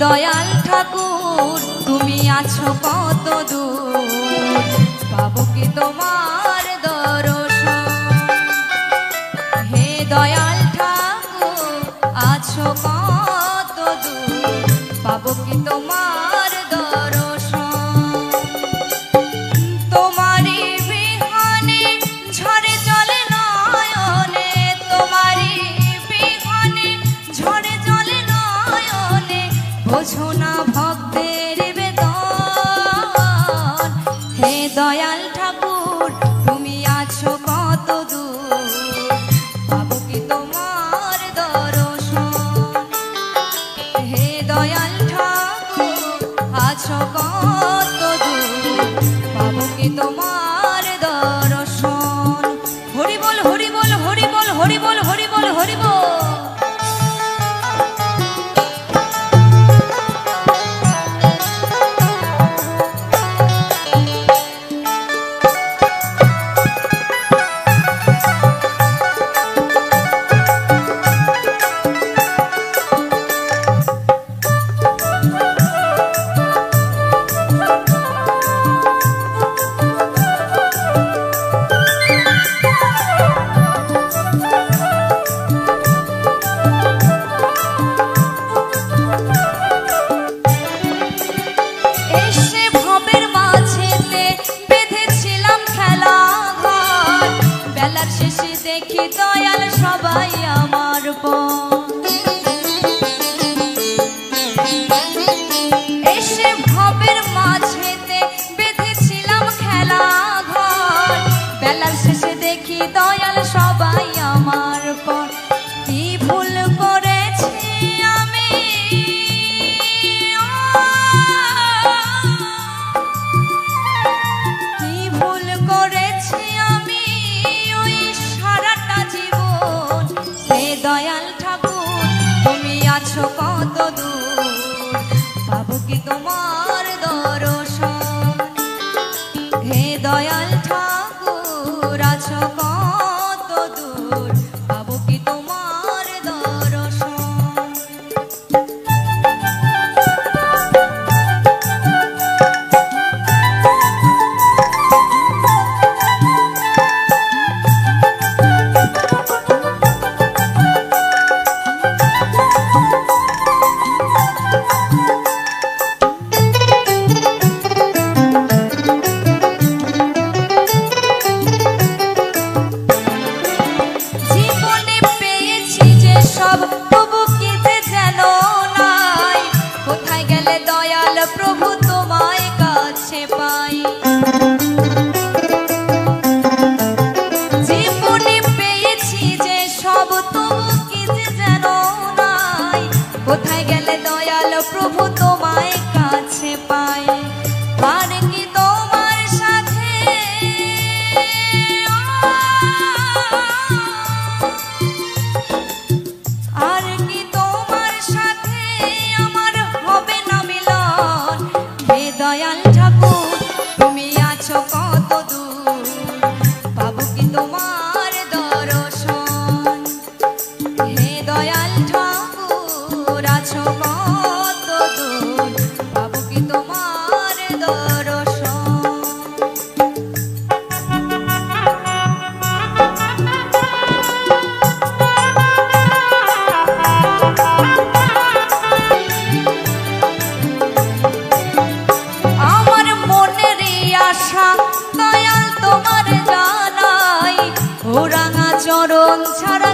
দয়াল ঠাকুর তুমি আছো কত দূর, পাবো কি তোমার দর্শন। হে দয়াল ঠাকুর আছো কত দূর, পাবো কি তোমার দর্শন। তোমারি বিহানে ঝরে চলে নয়নে, তোমারি বিহানে ঝরে চলে নয়নে, বোঝো না ভক্তের বেদন। হে দয়াল ঠাকুর তুমি আছো কত দূর, পাবো কি তোমার দর্শন। হে দয়াল ঠাকুর আছো কত দূর, পাবো কি তোমার দর্শন। হরি বল হরি বল হরি বল হরি বল হরি বল হরি বল। দেখি দয়াল সবাই আমার এসে ভবের মাঝেতে বেঁধেছিলাম খেলা ঘর, বেলার শেষে দেখি দয়াল সবাই আমার পর। কি ভুল করেছি আমি, কি ভুল করেছি আমি ওই সারাটা জীবন। হে দয়াল ঠাকুর তুমি আছো কত দূর, পাবো কি তোমার দর্শন। হে দয়াল ঠাকুর আছো কত দূর, পাবো কি তোমার দর্শন। প্রভু তোমায় কাছে পাই, জীবনে পেয়েছি যে সব তবু কি যে যেন নাই। কোথায় গেলে দয়াল প্রভু তোমায় কাছে পাই, আর কি তোমার সাথে আর কি তোমার সাথে আমার হবে না মিলন। হে দয়াল ঠাকুর তুমি আছো কত দূর, পাবো কি তোমার দর্শন। হে দয়াল ঠাকুর আছো কত দূর, পাবো কি তোমার দর্শন। আশা দয়াল তোমার জানাই, ও রাঙা চরণ ছাড়া